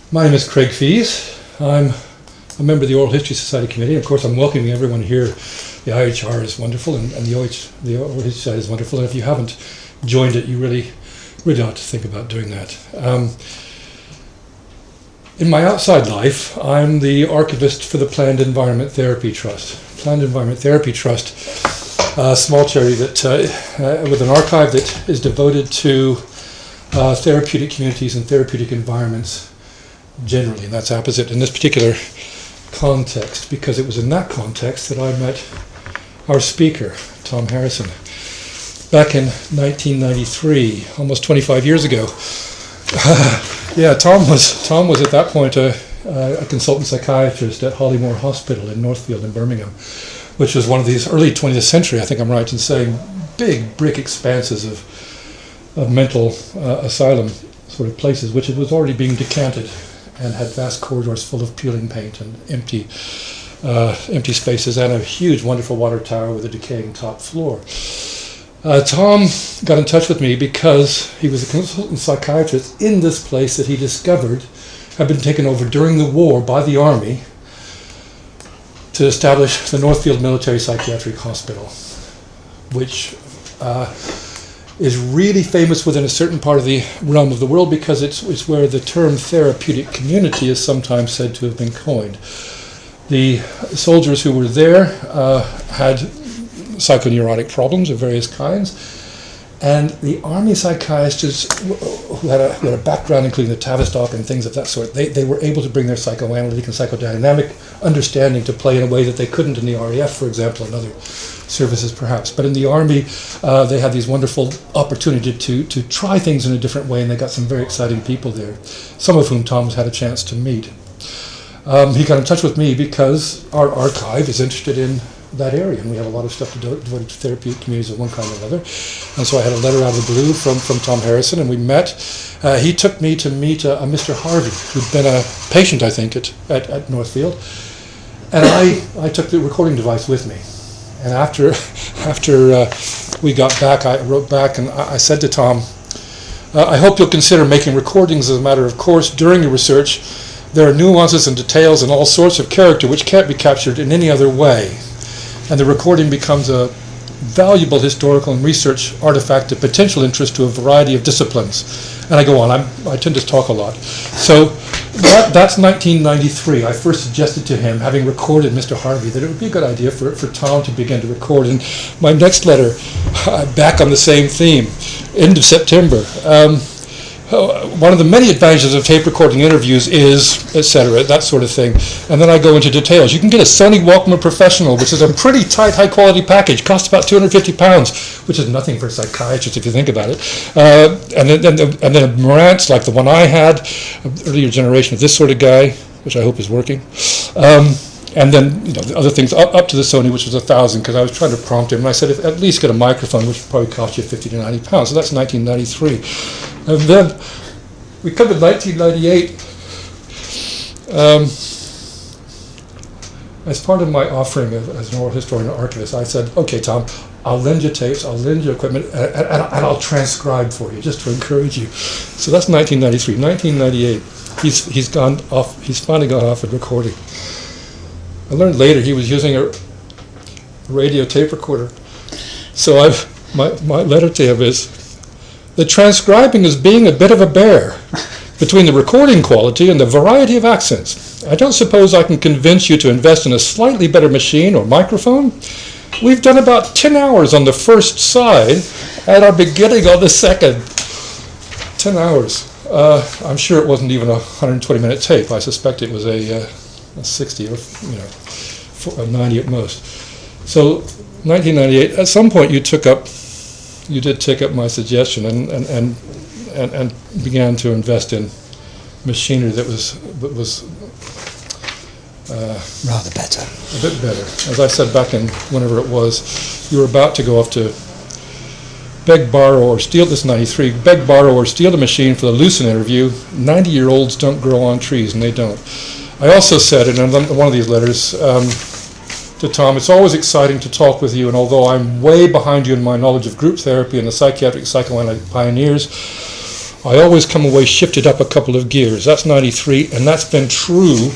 My name is Craig Fees. I'm a member of the Oral History Society Committee. Of course, I'm welcoming everyone here. The IHR is wonderful, and the Oral History Society is wonderful. And if you haven't joined it, you really ought to think about doing that. In my outside life, I'm the archivist for the Planned Environment Therapy Trust. Planned Environment Therapy Trust, a small charity that with an archive that is devoted to therapeutic communities and therapeutic environments generally, and that's opposite in this particular context, because it was in that context that I met our speaker, Tom Harrison, back in 1993, almost 25 years ago. Tom was at that point a consultant psychiatrist at Hollymore Hospital in Northfield in Birmingham, which was one of these early 20th century, I think I'm right in saying, big brick expanses of mental asylum sort of places, which it was already being decanted and had vast corridors full of peeling paint and empty spaces and a huge, wonderful water tower with a decaying top floor. Tom got in touch with me because he was a consultant psychiatrist in this place that he discovered had been taken over during the war by the Army to establish the Northfield Military Psychiatric Hospital, which is really famous within a certain part of the realm of the world because it's where the term therapeutic community is sometimes said to have been coined. The soldiers who were there had psychoneurotic problems of various kinds, and the Army psychiatrists who had a background including the Tavistock and things of that sort, they were able to bring their psychoanalytic and psychodynamic understanding to play in a way that they couldn't in the RAF, for example, and other services perhaps. But in the Army, they had these wonderful opportunity to try things in a different way, and they got some very exciting people there, some of whom Tom's had a chance to meet. He got in touch with me because our archive is interested in that area, and we have a lot of stuff devoted to therapeutic communities of one kind or another. And so I had a letter out of the blue from Tom Harrison, and we met. He took me to meet a Mr. Harvey, who'd been a patient, I think, at Northfield. And I took the recording device with me. And after we got back, I wrote back and I said to Tom, I hope you'll consider making recordings as a matter of course during your research. There are nuances and details and all sorts of character which can't be captured in any other way. And the recording becomes a valuable historical and research artifact of potential interest to a variety of disciplines. And I go on, I tend to talk a lot. So that's 1993. I first suggested to him, having recorded Mr. Harvey, that it would be a good idea for Tom to begin to record. And my next letter, back on the same theme, end of September. One of the many advantages of tape recording interviews is, etc., that sort of thing. And then I go into details. You can get a Sony Walkman Professional, which is a pretty tight, high-quality package. Costs about £250, which is nothing for a psychiatrist if you think about it. And then Marantz, like the one I had, an earlier generation of this sort of guy, which I hope is working. And then the other things up to the Sony, which was $1,000, because I was trying to prompt him. And I said, if, at least get a microphone, which would probably cost you £50 to £90. So that's 1993. And then we come to 1998. As part of my offering as an oral historian and archivist, I said, okay, Tom, I'll lend you tapes, I'll lend you equipment, and I'll transcribe for you, just to encourage you. So that's 1993. 1998, he's gone off. He's finally gone off and recording. I learned later he was using a radio tape recorder. So my letter to him is, the transcribing is being a bit of a bear between the recording quality and the variety of accents. I don't suppose I can convince you to invest in a slightly better machine or microphone. We've done about 10 hours on the first side and are beginning on the second. 10 hours. I'm sure it wasn't even a 120-minute tape. I suspect it was a 60 or 90 at most. So 1998, at some point you did take up my suggestion and began to invest in machinery that was rather better. A bit better. As I said back in whenever it was, you were about to go off to beg, borrow, or steal, this 93, beg, borrow, or steal a machine for the Lucent interview. 90-year-olds don't grow on trees, and they don't. I also said in one of these letters to Tom, it's always exciting to talk with you, and although I'm way behind you in my knowledge of group therapy and the psychiatric psychoanalytic pioneers, I always come away shifted up a couple of gears. That's 93, and that's been true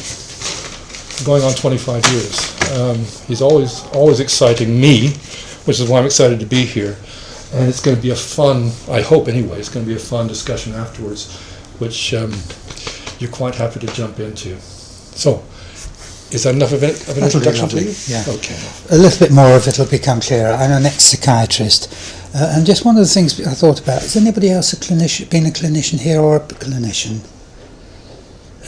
going on 25 years. He's always exciting me, which is why I'm excited to be here. And it's going to be a fun, I hope anyway, it's going to be a fun discussion afterwards, which you're quite happy to jump into. So, is that enough of an introduction to you? Yeah. Okay. A little bit more of it will become clearer. I'm an ex-psychiatrist, and just one of the things I thought about, has anybody else been a clinician here or a clinician?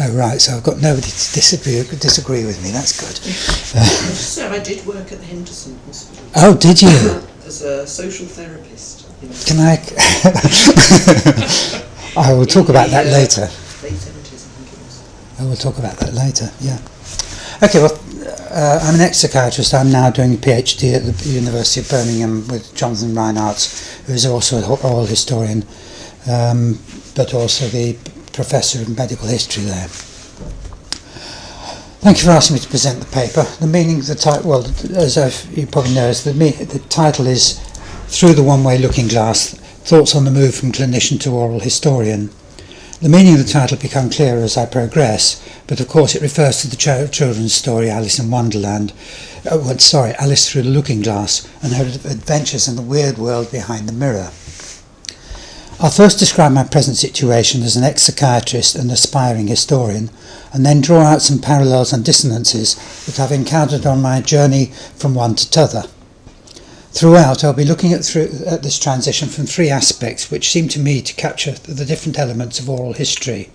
Oh right, so I've got nobody to disagree with me, that's good. So I did work at the Henderson Hospital. Oh, did you? As a social therapist. Can I... I will talk about that later. Late 70s, I think it was. I will talk about that later, yeah. Okay, well, I'm an ex-psychiatrist. I'm now doing a PhD at the University of Birmingham with Jonathan Rhyne, who is also an oral historian, but also the Professor of Medical History there. Thank you for asking me to present the paper. The meaning of the title, well, as you probably know, the title is Through the One-Way Looking Glass, Thoughts on the Move from Clinician to Oral Historian. The meaning of the title become clearer as I progress, but of course it refers to the children's story Alice in Wonderland, Alice Through the Looking Glass, and her adventures in the weird world behind the mirror. I'll first describe my present situation as an ex-psychiatrist and aspiring historian, and then draw out some parallels and dissonances that I've encountered on my journey from one to t'other. Throughout, I'll be looking at this transition from three aspects which seem to me to capture the different elements of oral history: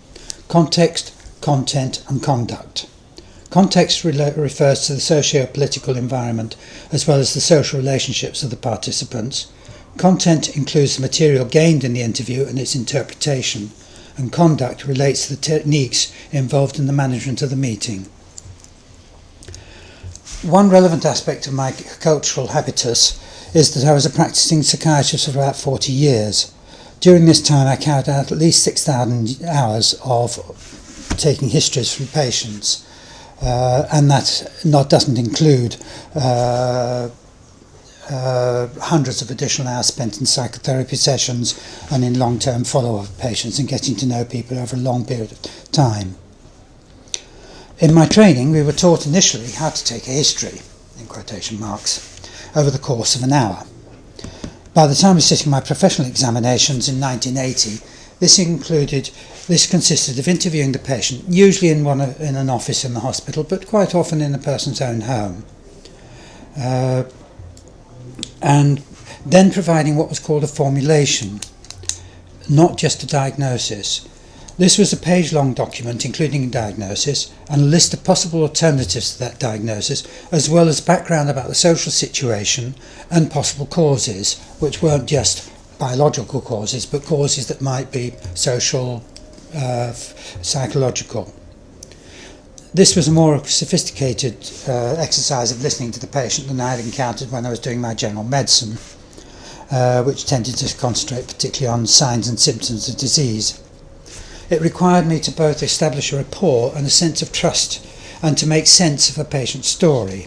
context, content and conduct. Context refers to the socio-political environment as well as the social relationships of the participants. Content includes the material gained in the interview and its interpretation, and conduct relates to the techniques involved in the management of the meeting. One relevant aspect of my cultural habitus is that I was a practicing psychiatrist for about 40 years. During this time I carried out at least 6,000 hours of taking histories from patients, and that doesn't include hundreds of additional hours spent in psychotherapy sessions and in long-term follow-up of patients and getting to know people over a long period of time. In my training, we were taught initially how to take a history, in quotation marks, over the course of an hour. By the time of sitting my professional examinations in 1980, this consisted of interviewing the patient, usually in an office in the hospital, but quite often in the person's own home. And then providing what was called a formulation, not just a diagnosis. This was a page-long document including a diagnosis and a list of possible alternatives to that diagnosis, as well as background about the social situation and possible causes, which weren't just biological causes, but causes that might be social, psychological. This was a more sophisticated exercise of listening to the patient than I had encountered when I was doing my general medicine, which tended to concentrate particularly on signs and symptoms of disease. It required me to both establish a rapport and a sense of trust, and to make sense of a patient's story.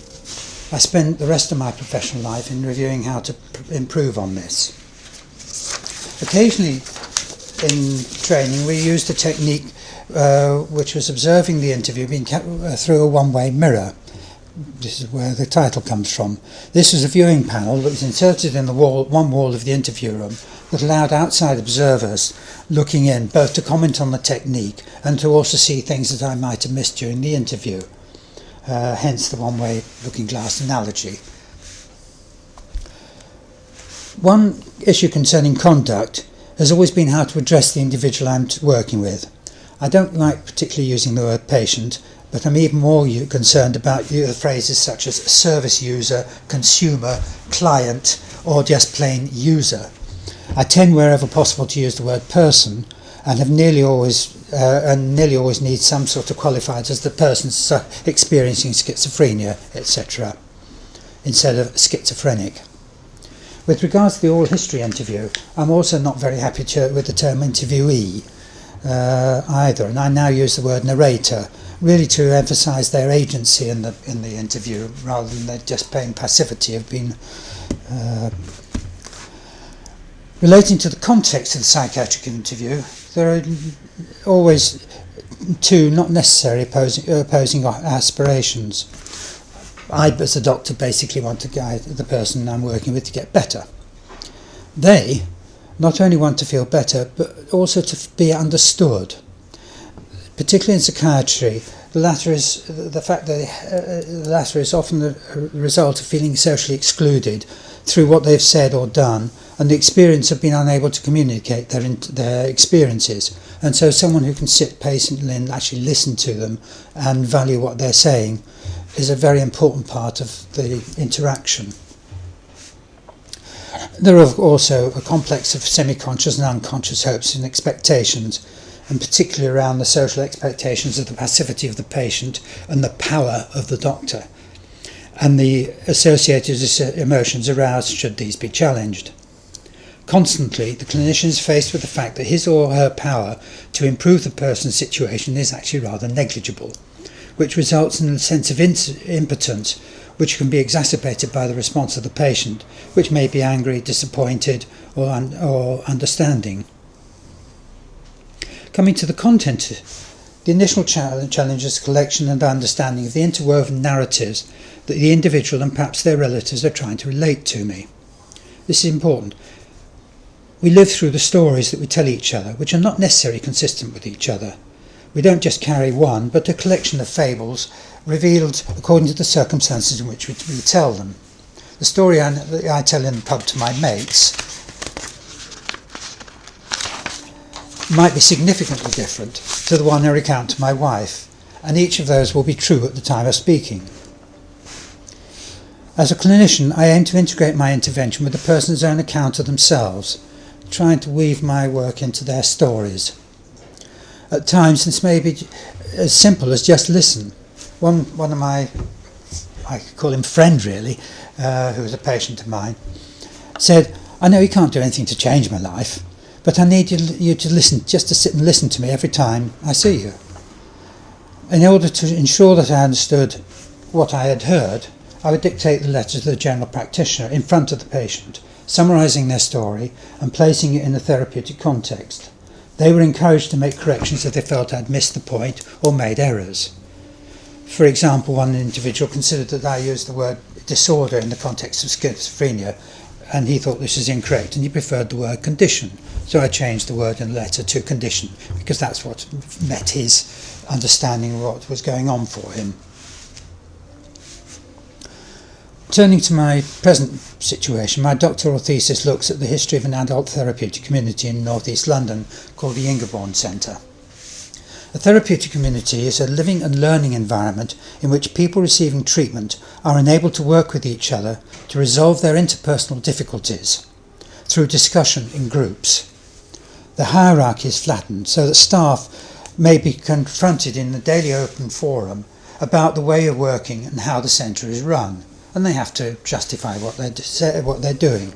I spent the rest of my professional life in reviewing how to improve on this. Occasionally in training we used a technique which was observing the interview through a one-way mirror. This is where the title comes from. This was a viewing panel that was inserted in the one wall of the interview room that allowed outside observers looking in both to comment on the technique and to also see things that I might have missed during the interview. Hence the one-way looking glass analogy. One issue concerning conduct has always been how to address the individual I'm working with. I don't like particularly using the word patient, but I'm even more concerned about the phrases such as service user, consumer, client, or just plain user. I tend wherever possible to use the word person, and have nearly always need some sort of qualifiers as the person's experiencing schizophrenia, etc., instead of schizophrenic. With regards to the oral history interview, I'm also not very happy with the term interviewee either, and I now use the word narrator, really to emphasise their agency in the interview rather than their just plain passivity of being. Relating to the context of the psychiatric interview, there are always two not necessarily opposing aspirations. I, as a doctor, basically want to guide the person I'm working with to get better. They not only want to feel better, but also to be understood. Particularly in psychiatry, the latter is often the result of feeling socially excluded through what they've said or done, and the experience of being unable to communicate their experiences. And so someone who can sit patiently and actually listen to them and value what they're saying is a very important part of the interaction. There are also a complex of semi-conscious and unconscious hopes and expectations, and particularly around the social expectations of the passivity of the patient and the power of the doctor, and the associated emotions aroused should these be challenged. Constantly, the clinician is faced with the fact that his or her power to improve the person's situation is actually rather negligible, which results in a sense of impotence, which can be exacerbated by the response of the patient, which may be angry, disappointed, or understanding. Coming to the content, the initial challenge is collection and understanding of the interwoven narratives that the individual and perhaps their relatives are trying to relate to me. This is important. We live through the stories that we tell each other, which are not necessarily consistent with each other. We don't just carry one, but a collection of fables revealed according to the circumstances in which we tell them. The story I tell in the pub to my mates might be significantly different to the one I recount to my wife, and each of those will be true at the time of speaking. As a clinician, I aim to integrate my intervention with the person's own account of themselves, trying to weave my work into their stories. At times, this may be as simple as just listen. One of my, I could call him friend really, who was a patient of mine, said, "I know you can't do anything to change my life, but I need you to listen, just to sit and listen to me every time I see you." In order to ensure that I understood what I had heard, I would dictate the letter to the general practitioner in front of the patient, summarising their story and placing it in a therapeutic context. They were encouraged to make corrections if they felt I'd missed the point or made errors. For example, one individual considered that I used the word disorder in the context of schizophrenia, and he thought this was incorrect, and he preferred the word condition. So I changed the word in the letter to condition, because that's what met his understanding of what was going on for him. Turning to my present situation, my doctoral thesis looks at the history of an adult therapeutic community in North East London called the Ingerborn Centre. A therapeutic community is a living and learning environment in which people receiving treatment are enabled to work with each other to resolve their interpersonal difficulties through discussion in groups. The hierarchy is flattened so that staff may be confronted in the daily open forum about the way of working and how the centre is run, and they have to justify what they're doing.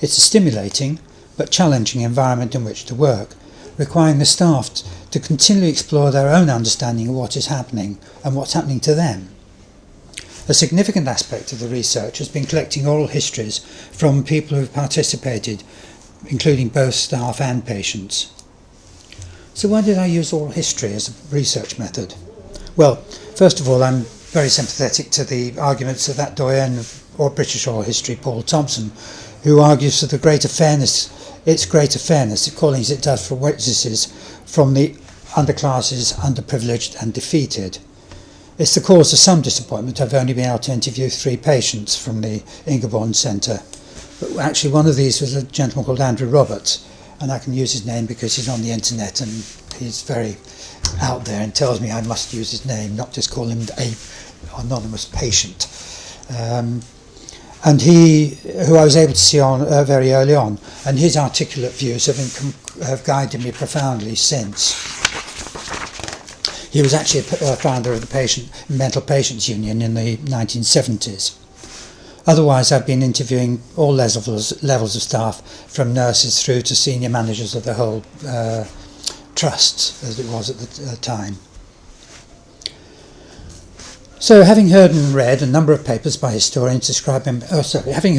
It's a stimulating but challenging environment in which to work, requiring the staff to continually explore their own understanding of what is happening and what's happening to them. A significant aspect of the research has been collecting oral histories from people who have participated, including both staff and patients. So why did I use oral history as a research method? Well, first of all, I'm very sympathetic to the arguments of that doyen of British oral history, Paul Thompson, who argues for its greater fairness, calling as it does for witnesses from the underclasses, underprivileged and defeated. It's the cause of some disappointment I've only been able to interview 3 patients from the Ingerborn Centre. But actually one of these was a gentleman called Andrew Roberts, and I can use his name because he's on the internet and he's very out there and tells me I must use his name, not just call him a anonymous patient. And he, who I was able to see on very early on, and his articulate views have guided me profoundly since. He was actually a founder of the Mental Patients Union in the 1970s. Otherwise, I've been interviewing all levels of staff, from nurses through to senior managers of the whole trust, as it was at the time. So, having heard and read a number of papers by historians describing, having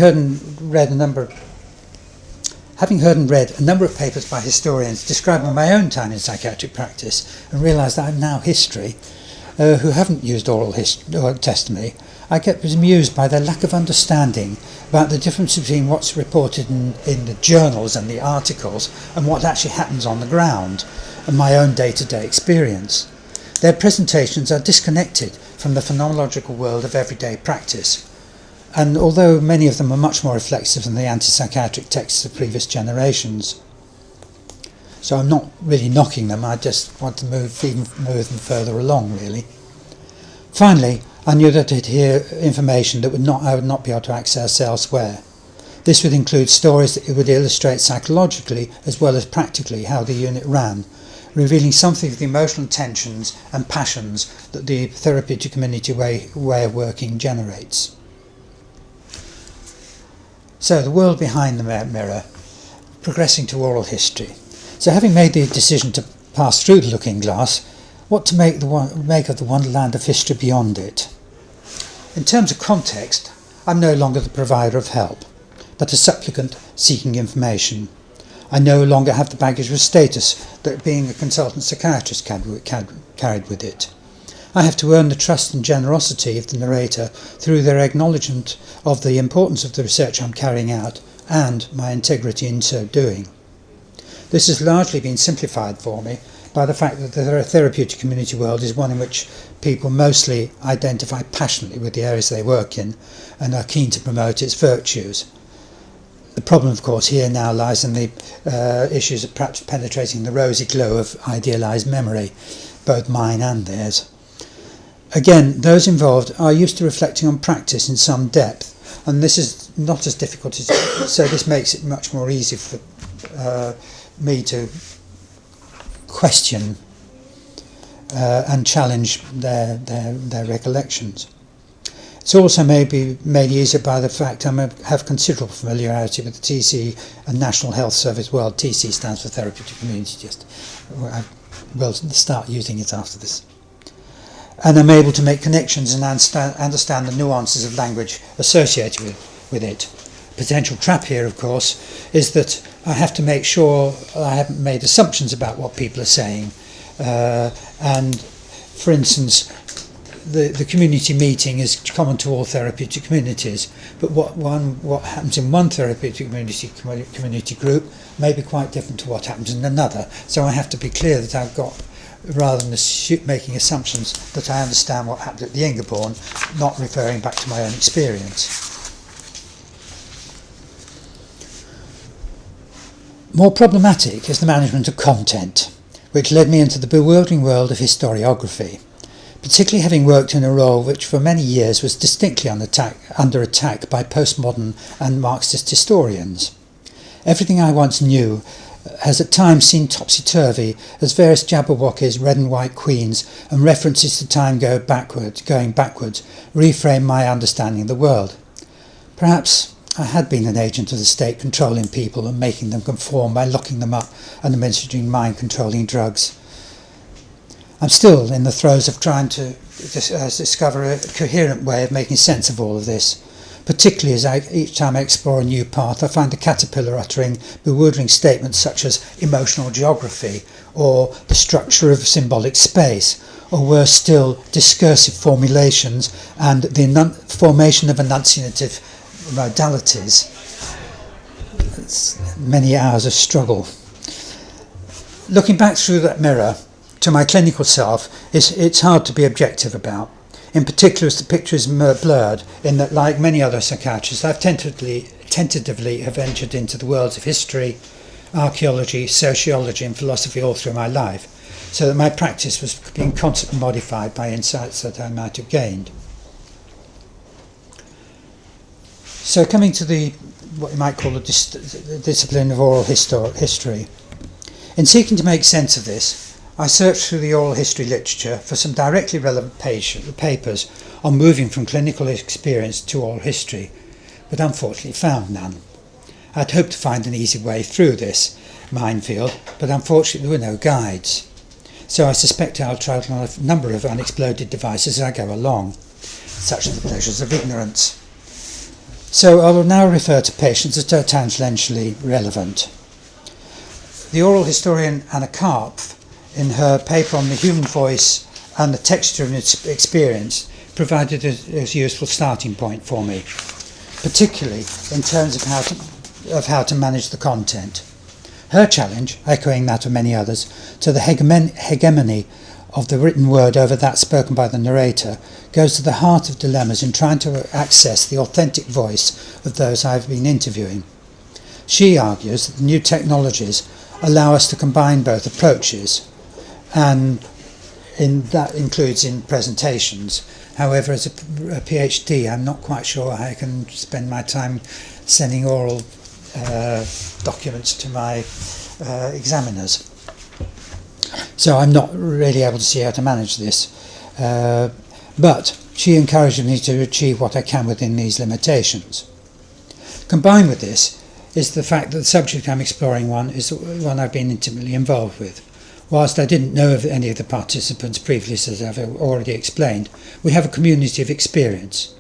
Having heard and read a number of papers by historians describing my own time in psychiatric practice and realised that I'm now history, who haven't used oral testimony, I get amused by their lack of understanding about the difference between what's reported in the journals and the articles and what actually happens on the ground and my own day-to-day experience. Their presentations are disconnected from the phenomenological world of everyday practice, and although many of them are much more reflexive than the anti-psychiatric texts of previous generations. So I'm not really knocking them, I just want to move them further along, really. Finally, I knew that I'd hear information that I would not be able to access elsewhere. This would include stories that would illustrate psychologically as well as practically how the unit ran, revealing something of the emotional tensions and passions that the therapeutic community way of working generates. So, the world behind the mirror, progressing to oral history. So, having made the decision to pass through the looking glass, what to make of the wonderland of history beyond it? In terms of context, I'm no longer the provider of help, but a supplicant seeking information. I no longer have the baggage of status that being a consultant psychiatrist carried with it. I have to earn the trust and generosity of the narrator through their acknowledgement of the importance of the research I'm carrying out and my integrity in so doing. This has largely been simplified for me by the fact that the therapeutic community world is one in which people mostly identify passionately with the areas they work in and are keen to promote its virtues. The problem, of course, here now lies in the issues of perhaps penetrating the rosy glow of idealised memory, both mine and theirs. Again, those involved are used to reflecting on practice in some depth, and this is not as difficult as so this makes it much more easy for me to question and challenge their recollections. It's also maybe made easier by the fact I have considerable familiarity with the TC and National Health Service world. TC stands for Therapeutic Community, I will start using it after this. And I'm able to make connections and understand the nuances of language associated with it. Potential trap here, of course, is that I have to make sure I haven't made assumptions about what people are saying. And, for instance, the community meeting is common to all therapeutic communities, but what happens in one therapeutic community group may be quite different to what happens in another. So I have to be clear that I've got, rather than making assumptions, that I understand what happened at the Ingeborn, not referring back to my own experience. More problematic is the management of content, which led me into the bewildering world of historiography, particularly having worked in a role which for many years was distinctly under attack by postmodern and Marxist historians. Everything I once knew has at times seemed topsy-turvy as various Jabberwockies, red and white queens and references to time going backwards reframe my understanding of the world. Perhaps I had been an agent of the state controlling people and making them conform by locking them up and administering mind-controlling drugs. I'm still in the throes of trying to discover a coherent way of making sense of all of this, particularly as each time I explore a new path I find a caterpillar uttering bewildering statements such as emotional geography or the structure of symbolic space, or worse still, discursive formulations and the formation of enunciative modalities. It's many hours of struggle. Looking back through that mirror to my clinical self, it's hard to be objective about. In particular, as the picture is blurred, in that, like many other psychiatrists, I've tentatively have ventured into the worlds of history, archaeology, sociology and philosophy all through my life, so that my practice was being constantly modified by insights that I might have gained. So coming to what you might call the discipline of oral history. In seeking to make sense of this, I searched through the oral history literature for some directly relevant papers on moving from clinical experience to oral history, but unfortunately found none. I'd hoped to find an easy way through this minefield, but unfortunately there were no guides. So I suspect I'll try a number of unexploded devices as I go along, such as the pleasures of ignorance. So I will now refer to patients that are tangentially relevant. The oral historian Anna Kaif, in her paper on the human voice and the texture of its experience, provided a useful starting point for me, particularly in terms of how to manage the content. Her challenge, echoing that of many others, to the hegemony of the written word over that spoken by the narrator, goes to the heart of dilemmas in trying to access the authentic voice of those I've been interviewing. She argues that the new technologies allow us to combine both approaches, and that includes in presentations. However, as a PhD, I'm not quite sure how I can spend my time sending oral documents to my examiners. So I'm not really able to see how to manage this. But she encourages me to achieve what I can within these limitations. Combined with this is the fact that the subject I'm exploring is one I've been intimately involved with. Whilst I didn't know of any of the participants previously, as I've already explained, we have a community of experience.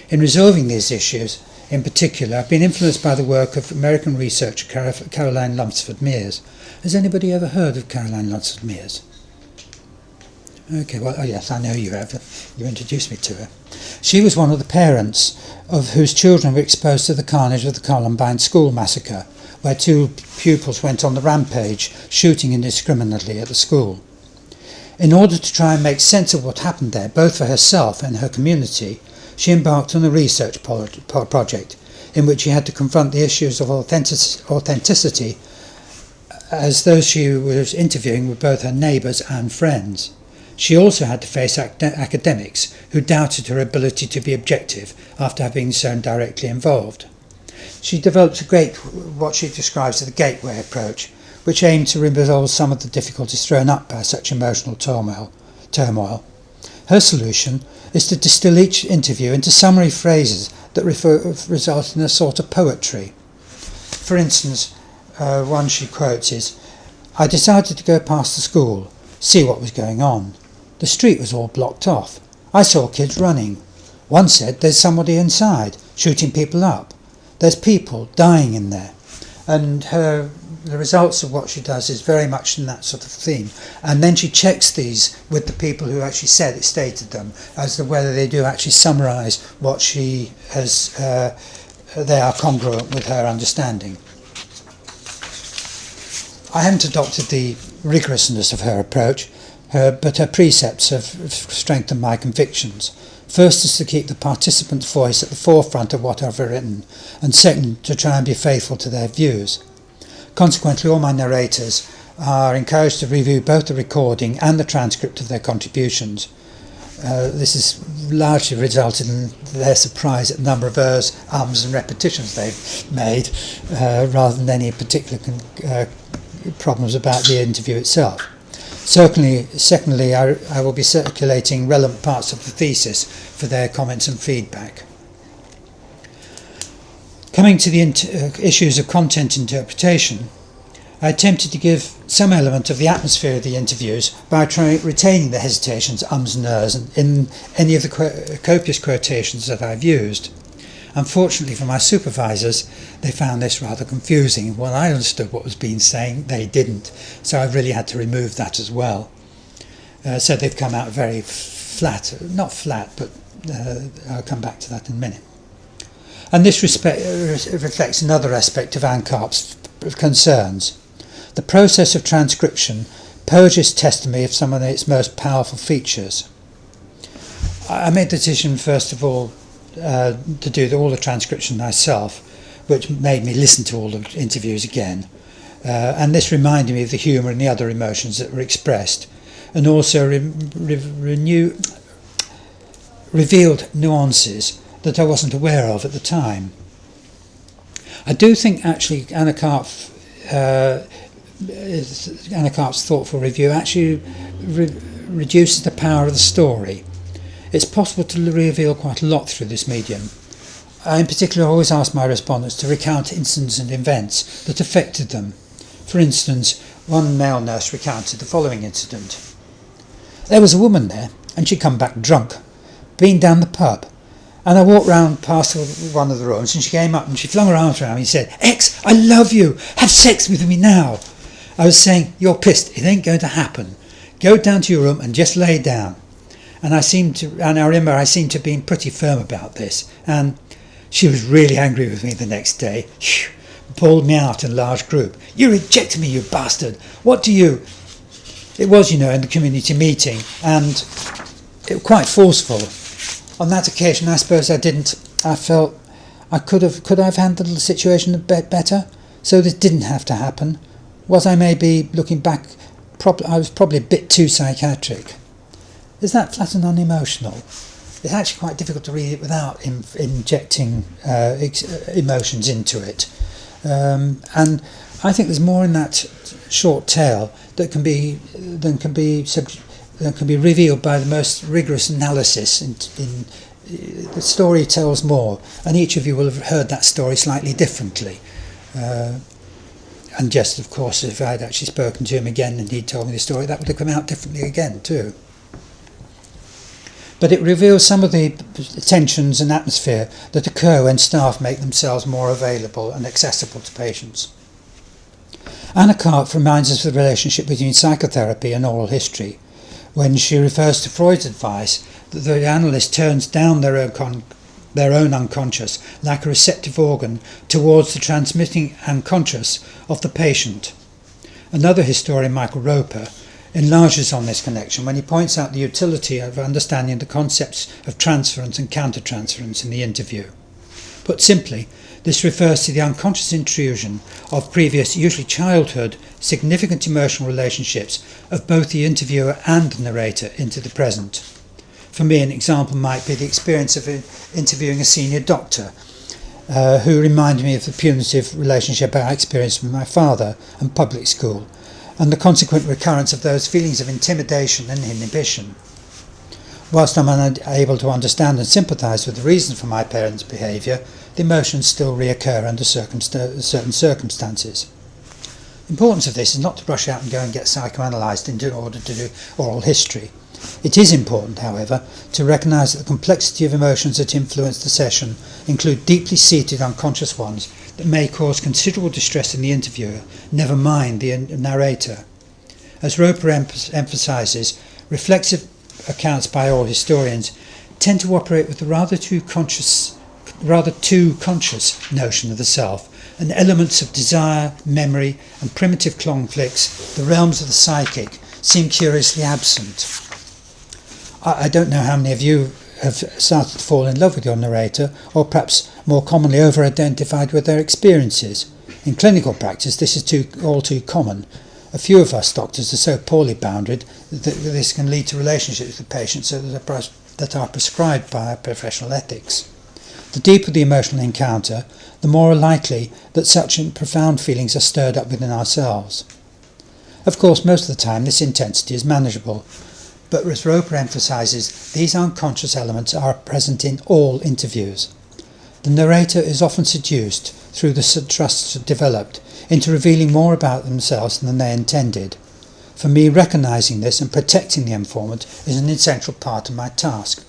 In resolving these issues, in particular, I've been influenced by the work of American researcher Caroline Lunsford Mears. Has anybody ever heard of Caroline Lunsford Mears? Okay, well, oh yes, I know you have. You introduced me to her. She was one of the parents of whose children were exposed to the carnage of the Columbine school massacre, where 2 pupils went on the rampage, shooting indiscriminately at the school. In order to try and make sense of what happened there, both for herself and her community, she embarked on a research project in which she had to confront the issues of authenticity, as those she was interviewing were both her neighbours and friends. She also had to face academics who doubted her ability to be objective after having been so directly involved. She developed what she describes as a gateway approach, which aimed to resolve some of the difficulties thrown up by such emotional turmoil. Her solution is to distill each interview into summary phrases that result in a sort of poetry. For instance, one she quotes is, "I decided to go past the school, see what was going on. The street was all blocked off. I saw kids running. One said there's somebody inside, shooting people up. There's people dying in there." And the results of what she does is very much in that sort of theme. And then she checks these with the people who actually stated them, as to whether they do actually summarise what she has, they are congruent with her understanding. I haven't adopted the rigorousness of her approach, but her precepts have strengthened my convictions. First is to keep the participant's voice at the forefront of what I've written, and second, to try and be faithful to their views. Consequently, all my narrators are encouraged to review both the recording and the transcript of their contributions. This has largely resulted in their surprise at the number of ers, ums and repetitions they've made, rather than any particular problems about the interview itself. Secondly, I will be circulating relevant parts of the thesis for their comments and feedback. Coming to the issues of content interpretation, I attempted to give some element of the atmosphere of the interviews by retaining the hesitations, ums and ers in any of the copious quotations that I've used. Unfortunately for my supervisors, they found this rather confusing. When I understood what was being said, they didn't, so I really had to remove that as well. So they've come out very flat, not flat, but I'll come back to that in a minute. And this reflects another aspect of Anne Karp's concerns. The process of transcription purges testimony of some of its most powerful features. I made the decision, first of all, to do all the transcription myself, which made me listen to all the interviews again. And this reminded me of the humour and the other emotions that were expressed, and also revealed nuances that I wasn't aware of at the time. I do think actually Anna Karp's thoughtful review actually reduces the power of the story. It's possible to reveal quite a lot through this medium. I in particular always ask my respondents to recount incidents and events that affected them. For instance, one male nurse recounted the following incident. There was a woman there, and she'd come back drunk, been down the pub, And I walked round past one of the rooms, and she came up and she flung her arms around me and said, "X, I love you. Have sex with me now." I was saying, "You're pissed. It ain't going to happen. Go down to your room and just lay down." And I remember I seemed to have been pretty firm about this. And she was really angry with me the next day. Pulled me out in a large group. "You rejected me, you bastard. What do you..." It was, in the community meeting, and it was quite forceful. On that occasion, I suppose I felt I could I have handled the situation a bit better, so this didn't have to happen. Was I maybe, looking back, I was probably a bit too psychiatric. Is that flat and unemotional? It's actually quite difficult to read it without injecting emotions into it. And I think there's more in that short tale that can be revealed by the most rigorous analysis. The story tells more, and each of you will have heard that story slightly differently. And just, of course, if I'd actually spoken to him again and he'd told me the story, that would have come out differently again too. But it reveals some of the tensions and atmosphere that occur when staff make themselves more available and accessible to patients. Anna Kaif reminds us of the relationship between psychotherapy and oral history, when she refers to Freud's advice that the analyst turns down their own unconscious like a receptive organ towards the transmitting unconscious of the patient. Another historian, Michael Roper, enlarges on this connection when he points out the utility of understanding the concepts of transference and countertransference in the interview. Put simply, this refers to the unconscious intrusion of previous, usually childhood, significant emotional relationships of both the interviewer and the narrator into the present. For me, an example might be the experience of interviewing a senior doctor who reminded me of the punitive relationship I experienced with my father and public school, and the consequent recurrence of those feelings of intimidation and inhibition. Whilst I'm unable to understand and sympathise with the reason for my parents' behaviour, the emotions still reoccur under certain circumstances. The importance of this is not to rush out and go and get psychoanalysed in order to do oral history. It is important, however, to recognise that the complexity of emotions that influence the session include deeply seated unconscious ones that may cause considerable distress in the interviewer, never mind the narrator. As Roper emphasises, reflexive accounts by oral historians tend to operate with the rather too conscious notion of the self, and elements of desire, memory and primitive conflicts, the realms of the psychic, seem curiously absent. I don't know how many of you have started to fall in love with your narrator, or perhaps more commonly over-identified with their experiences. In clinical practice, this is all too common. A few of us doctors are so poorly bounded that this can lead to relationships with patients that are prescribed by our professional ethics. The deeper the emotional encounter, the more likely that such profound feelings are stirred up within ourselves. Of course, most of the time this intensity is manageable, but as Roper emphasises, these unconscious elements are present in all interviews. The narrator is often seduced, through the trust developed, into revealing more about themselves than they intended. For me, recognising this and protecting the informant is an essential part of my task.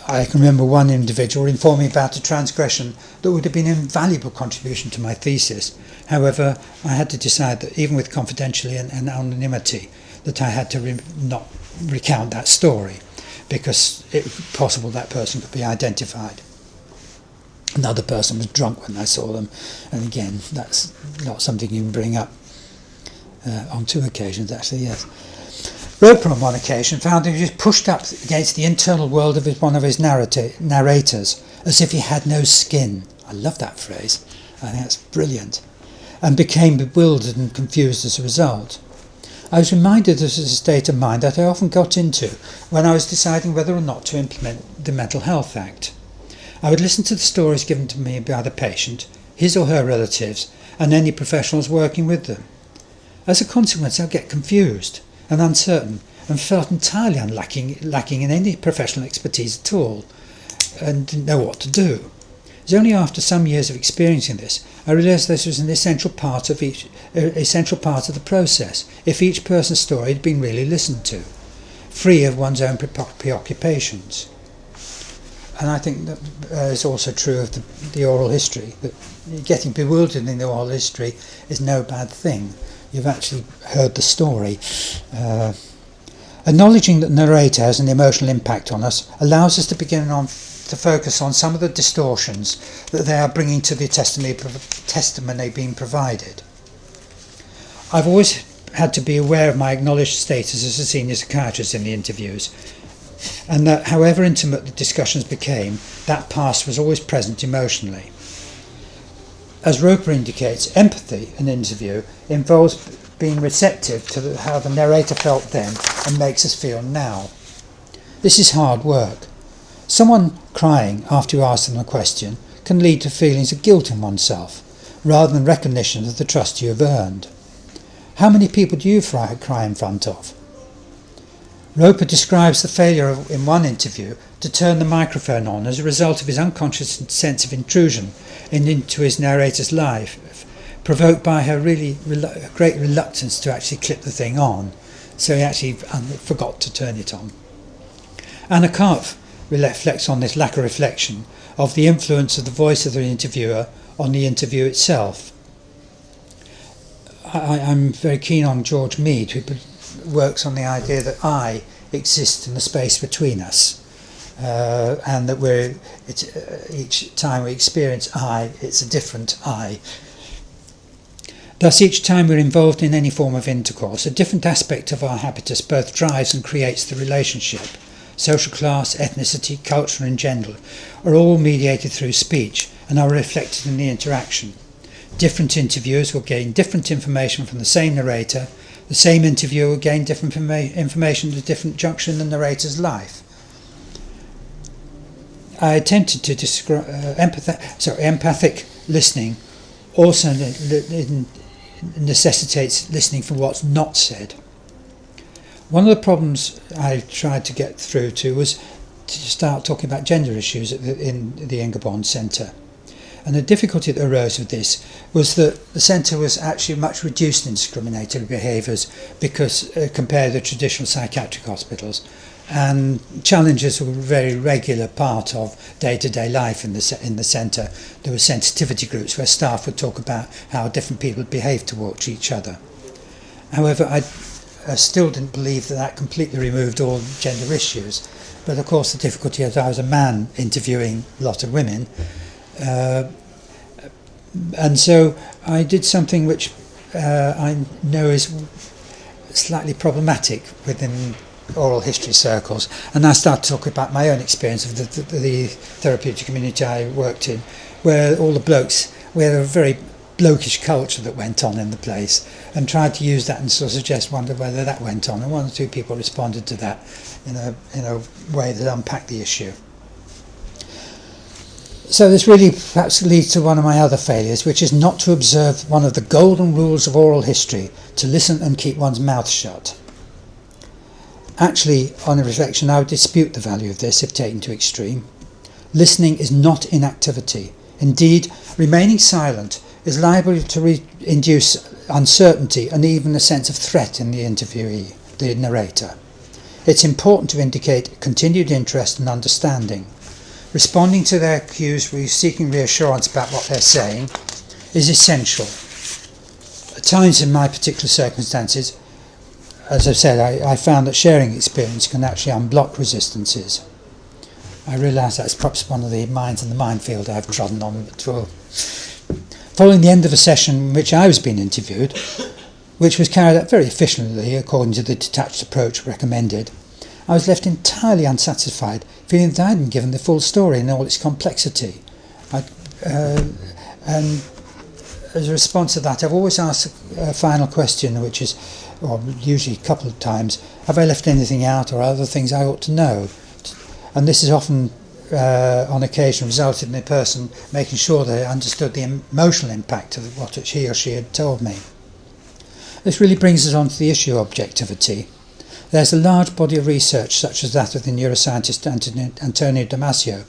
I can remember one individual informing about a transgression that would have been an invaluable contribution to my thesis. However, I had to decide that even with confidentiality and anonymity, that I had to not recount that story, because it was possible that person could be identified. Another person was drunk when I saw them, and again, that's not something you can bring up on two occasions, actually, yes. Roper on one occasion found that he was pushed up against the internal world of one of his narrators, as if he had no skin. I love that phrase. I think that's brilliant. And became bewildered and confused as a result. I was reminded of a state of mind that I often got into when I was deciding whether or not to implement the Mental Health Act. I would listen to the stories given to me by the patient, his or her relatives, and any professionals working with them. As a consequence, I'd get confused and uncertain, and felt entirely lacking in any professional expertise at all, and didn't know what to do. It was only after some years of experiencing this I realised this was an essential part of the process, if each person's story had been really listened to, free of one's own preoccupations. and I think that is also true of the oral history, that getting bewildered in the oral history is no bad thing. You've actually heard the story. Acknowledging that the narrator has an emotional impact on us allows us to begin to focus on some of the distortions that they are bringing to the testimony being provided. I've always had to be aware of my acknowledged status as a senior psychiatrist in the interviews, and that however intimate the discussions became, that past was always present emotionally. As Roper indicates, empathy in an interview involves being receptive to how the narrator felt then and makes us feel now. This is hard work. Someone crying after you ask them a question can lead to feelings of guilt in oneself, rather than recognition of the trust you have earned. How many people do you cry in front of? Roper describes the failure in one interview to turn the microphone on as a result of his unconscious sense of intrusion into his narrator's life, provoked by her really great reluctance to actually clip the thing on, so he actually forgot to turn it on. Anna Kaif reflects on this lack of reflection of the influence of the voice of the interviewer on the interview itself. I'm very keen on George Mead, who works on the idea that I exist in the space between us, and that each time we experience I, it's a different I. Thus, each time we're involved in any form of intercourse, a different aspect of our habitus both drives and creates the relationship. Social class, ethnicity, culture and gender are all mediated through speech and are reflected in the interaction. Different interviewers will gain different information from the same narrator. The same interviewer will gain different information at a different junction in the narrator's life. I attempted to describe empathic listening also necessitates listening for what's not said. One of the problems I tried to get through to was to start talking about gender issues in the Ingerbond Centre. And the difficulty that arose with this was that the centre was actually much reduced in discriminatory behaviours because compared to traditional psychiatric hospitals, and challenges were a very regular part of day-to-day life in the centre. There were sensitivity groups where staff would talk about how different people behave towards each other. However, I still didn't believe that completely removed all gender issues, but of course the difficulty is I was a man interviewing a lot of women. And so I did something which I know is slightly problematic within oral history circles, and I started talking about my own experience of the therapeutic community I worked in, where all the blokes, we had a very blokish culture that went on in the place, and tried to use that and sort of wondered whether that went on, and one or two people responded to that in a way that unpacked the issue. So this really perhaps leads to one of my other failures, which is not to observe one of the golden rules of oral history, to listen and keep one's mouth shut. Actually, on a reflection, I would dispute the value of this if taken to extreme. Listening is not inactivity. Indeed, remaining silent is liable to induce uncertainty and even a sense of threat in the interviewee, the narrator. It's important to indicate continued interest and understanding. Responding to their cues, seeking reassurance about what they're saying, is essential. At times in my particular circumstances, as I've said, I found that sharing experience can actually unblock resistances. I realise that's perhaps one of the mines in the minefield I've trodden on before. Following the end of a session in which I was being interviewed, which was carried out very efficiently according to the detached approach recommended, I was left entirely unsatisfied, feeling that I hadn't given the full story in all its complexity. And as a response to that, I've always asked a final question, which is, or usually a couple of times, have I left anything out or other things I ought to know? And this is often, on occasion, resulted in the person making sure they understood the emotional impact of what he or she had told me. This really brings us on to the issue of objectivity. There's a large body of research, such as that of the neuroscientist Antonio Damasio,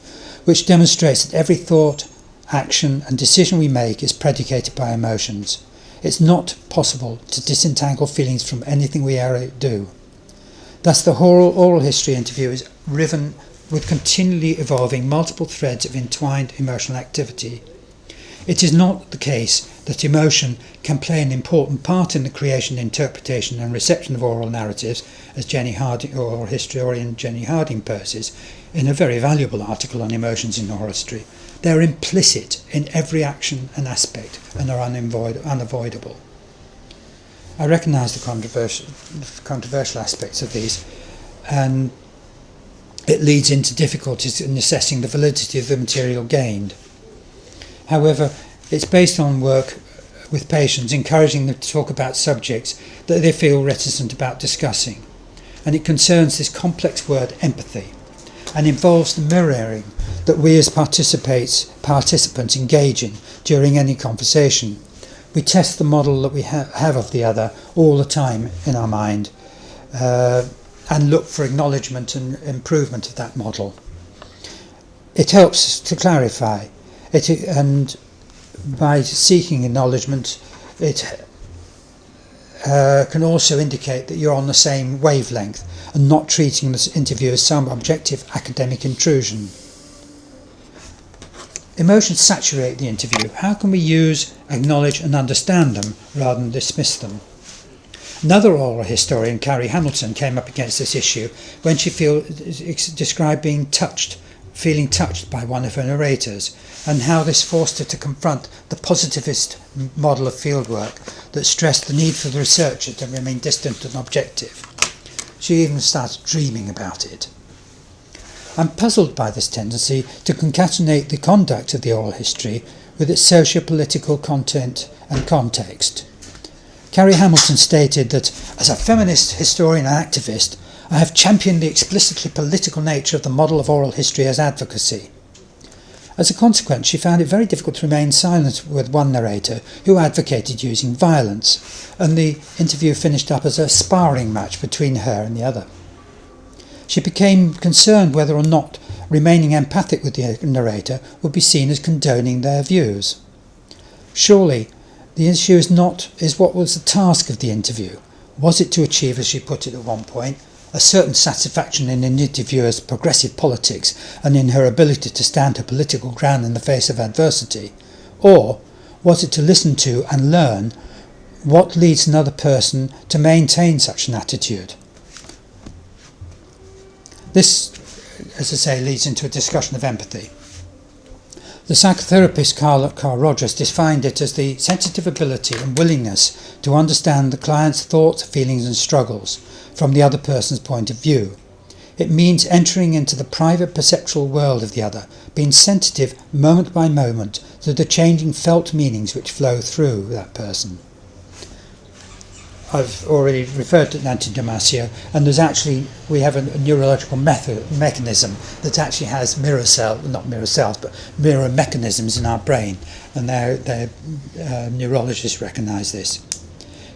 which demonstrates that every thought, action and decision we make is predicated by emotions. It's not possible to disentangle feelings from anything we ever do. Thus the whole oral history interview is riven with continually evolving multiple threads of entwined emotional activity. It is not the case that emotion can play an important part in the creation, interpretation and reception of oral narratives, as Jenny Harding, or historian Jenny Harding poses in a very valuable article on emotions in oral history. They are implicit in every action and aspect and are unavoidable. I recognise the controversial aspects of these, and it leads into difficulties in assessing the validity of the material gained. However, it's based on work with patients, encouraging them to talk about subjects that they feel reticent about discussing. And it concerns this complex word empathy, and involves the mirroring that we as participants engage in during any conversation. We test the model that we have of the other all the time in our mind, and look for acknowledgement and improvement of that model. It helps to clarify it, and by seeking acknowledgement, it can also indicate that you're on the same wavelength and not treating this interview as some objective academic intrusion. Emotions saturate the interview. How can we use, acknowledge and understand them rather than dismiss them? Another oral historian, Clary Hamilton, came up against this issue when she described feeling touched by one of her narrators, and how this forced her to confront the positivist model of fieldwork that stressed the need for the researcher to remain distant and objective. She even started dreaming about it. I'm puzzled by this tendency to concatenate the conduct of the oral history with its socio-political content and context. Clary Hamilton stated that, as a feminist historian and activist, I have championed the explicitly political nature of the model of oral history as advocacy. As a consequence, she found it very difficult to remain silent with one narrator who advocated using violence, and the interview finished up as a sparring match between her and the other. She became concerned whether or not remaining empathic with the narrator would be seen as condoning their views. Surely, the issue is what was the task of the interview. Was it to achieve, as she put it at one point, a certain satisfaction in an interviewer's progressive politics and in her ability to stand her political ground in the face of adversity? Or was it to listen to and learn what leads another person to maintain such an attitude? This, as I say, leads into a discussion of empathy. The psychotherapist Carl Rogers defined it as the sensitive ability and willingness to understand the client's thoughts, feelings and struggles from the other person's point of view. It means entering into the private perceptual world of the other, being sensitive moment by moment to the changing felt meanings which flow through that person. I've already referred to Nancy Damasio, and we have a neurological mechanism that actually has mirror mechanisms in our brain, and their neurologists recognise this.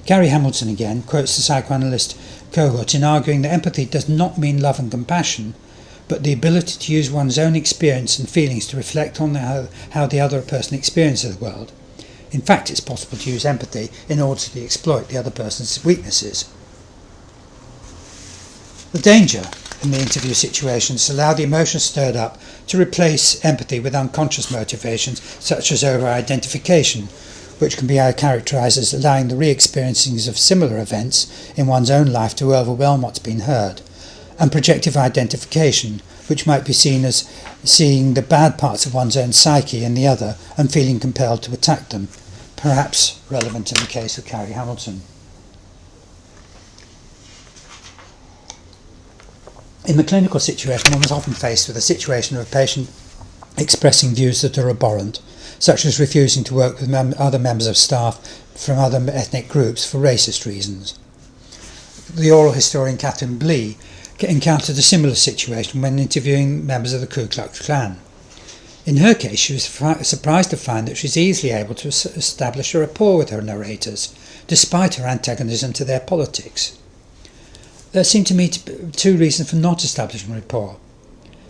Clary Hamilton again quotes the psychoanalyst Kohut in arguing that empathy does not mean love and compassion, but the ability to use one's own experience and feelings to reflect on how the other person experiences the world. In fact, it's possible to use empathy in order to exploit the other person's weaknesses. The danger in the interview situation is to allow the emotions stirred up to replace empathy with unconscious motivations such as over-identification, which can be characterised as allowing the re-experiencing of similar events in one's own life to overwhelm what's been heard, and projective identification, which might be seen as seeing the bad parts of one's own psyche in the other and feeling compelled to attack them, perhaps relevant in the case of Clary Hamilton. In the clinical situation, one is often faced with a situation of a patient expressing views that are abhorrent, such as refusing to work with other members of staff from other ethnic groups for racist reasons. The oral historian Catherine Blee encountered a similar situation when interviewing members of the Ku Klux Klan. In her case, she was surprised to find that she was easily able to establish a rapport with her narrators, despite her antagonism to their politics. There seem to me two reasons for not establishing rapport.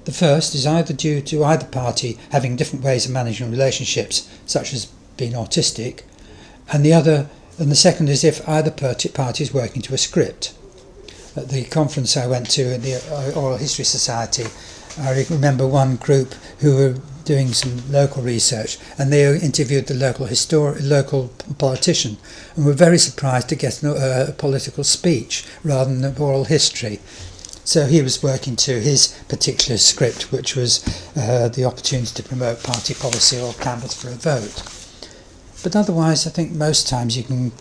The first is either due to either party having different ways of managing relationships, such as being autistic, and the second is if either party is working to a script. At the conference I went to at the Oral History Society, I remember one group who were doing some local research, and they interviewed the local politician, and were very surprised to get a political speech rather than an oral history. So he was working to his particular script, which was the opportunity to promote party policy or canvass for a vote. But otherwise, I think most times you can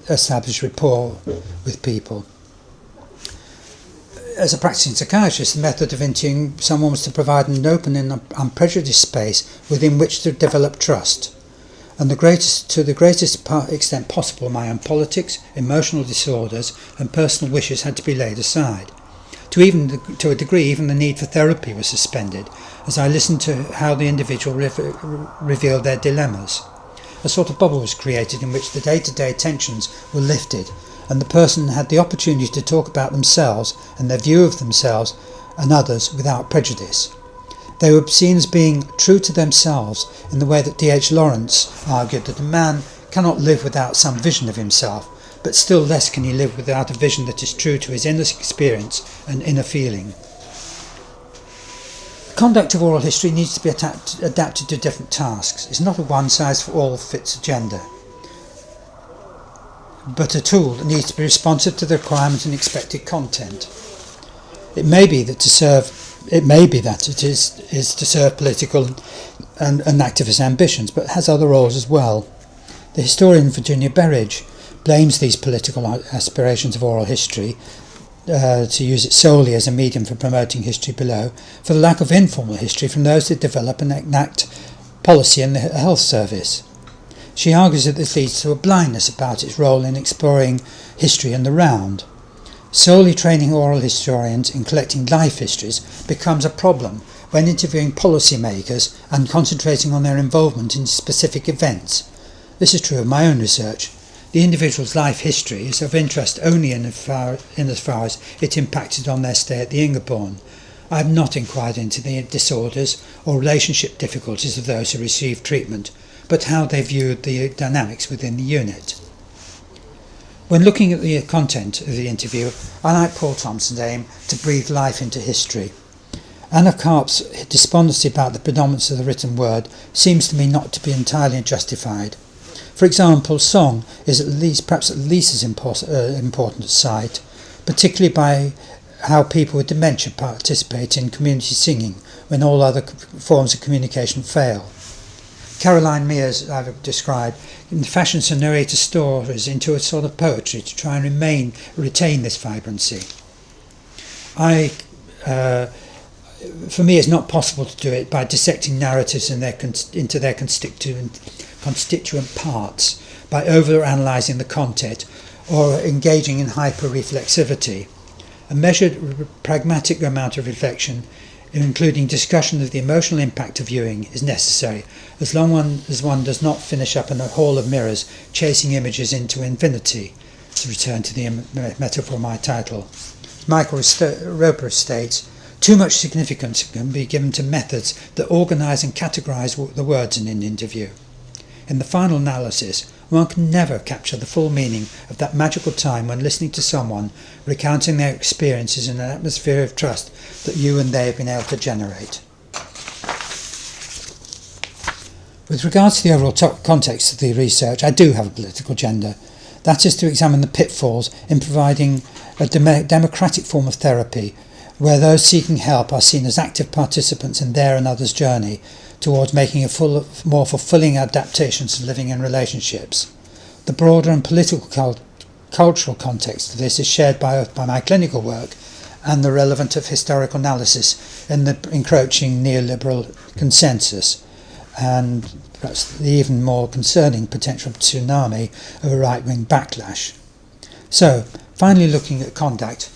establish rapport with people. As a practicing psychiatrist, the method of interviewing someone was to provide an open and unprejudiced space within which to develop trust. And to the greatest extent possible, my own politics, emotional disorders and personal wishes had to be laid aside. To a degree, even the need for therapy was suspended, as I listened to how the individual revealed their dilemmas. A sort of bubble was created in which the day-to-day tensions were lifted, and the person had the opportunity to talk about themselves and their view of themselves and others without prejudice. They were seen as being true to themselves in the way that D.H. Lawrence argued that a man cannot live without some vision of himself, but still less can he live without a vision that is true to his inner experience and inner feeling. The conduct of oral history needs to be adapted to different tasks. It's not a one-size-for-all fits agenda, but a tool that needs to be responsive to the requirement and expected content. It may be that it is to serve political and activist ambitions, but has other roles as well. The historian Virginia Berridge blames these political aspirations of oral history, to use it solely as a medium for promoting history below, for the lack of informal history from those that develop and enact policy in the health service. She argues that this leads to a blindness about its role in exploring history in the round. Solely training oral historians in collecting life histories becomes a problem when interviewing policymakers and concentrating on their involvement in specific events. This is true of my own research. The individual's life history is of interest only in as far as it impacted on their stay at the Ingerborn. I have not inquired into the disorders or relationship difficulties of those who received treatment, but how they viewed the dynamics within the unit. When looking at the content of the interview, I like Paul Thompson's aim to breathe life into history. Anna Karp's despondency about the predominance of the written word seems to me not to be entirely justified. For example, song is perhaps at least as important as sight, particularly by how people with dementia participate in community singing when all other forms of communication fail. Caroline Mears, I've described, fashions her narrator stories into a sort of poetry to try and retain this vibrancy. For me, it's not possible to do it by dissecting narratives into their constituent parts, by over-analysing the content, or engaging in hyper-reflexivity. A measured, pragmatic amount of reflection, including discussion of the emotional impact of viewing, is necessary, as long as one does not finish up in a hall of mirrors, chasing images into infinity, to return to the metaphor of my title. Michael Roper states, too much significance can be given to methods that organise and categorise the words in an interview. In the final analysis, one can never capture the full meaning of that magical time when listening to someone recounting their experiences in an atmosphere of trust that you and they have been able to generate. With regards to the overall context of the research, I do have a political agenda. That is to examine the pitfalls in providing a democratic form of therapy, where those seeking help are seen as active participants in their and others' journey towards making more fulfilling adaptations to living in relationships. The broader and political cultural context of this is shared by my clinical work and the relevance of historical analysis in the encroaching neoliberal consensus, and perhaps the even more concerning potential tsunami of a right-wing backlash. So, finally looking at conduct,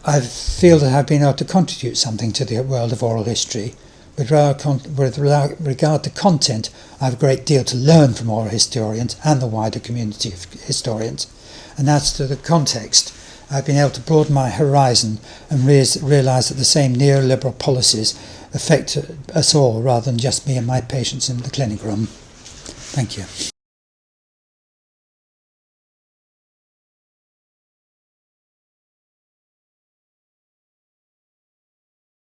I feel that I've been able to contribute something to the world of oral history. With regard to content, I have a great deal to learn from oral historians and the wider community of historians. And as to the context, I've been able to broaden my horizon and realise that the same neoliberal policies affect us all rather than just me and my patients in the clinic room. Thank you.